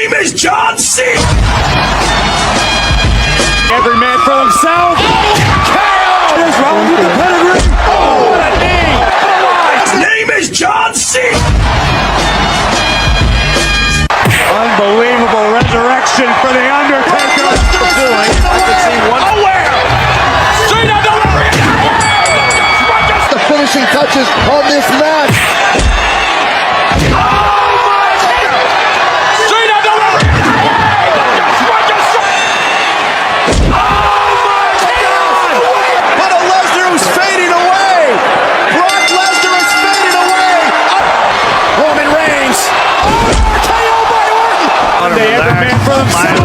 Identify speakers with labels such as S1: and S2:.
S1: name is John C.
S2: Every man for himself. KO! Is Rollins with the pedigree. Oh, what a knee.
S1: His name is John C.
S2: Unbelievable resurrection for the Undertaker.
S3: I could see one.
S1: Oh, where? Straight out the ring.
S3: The finishing touches on this match.
S2: Every man for himself.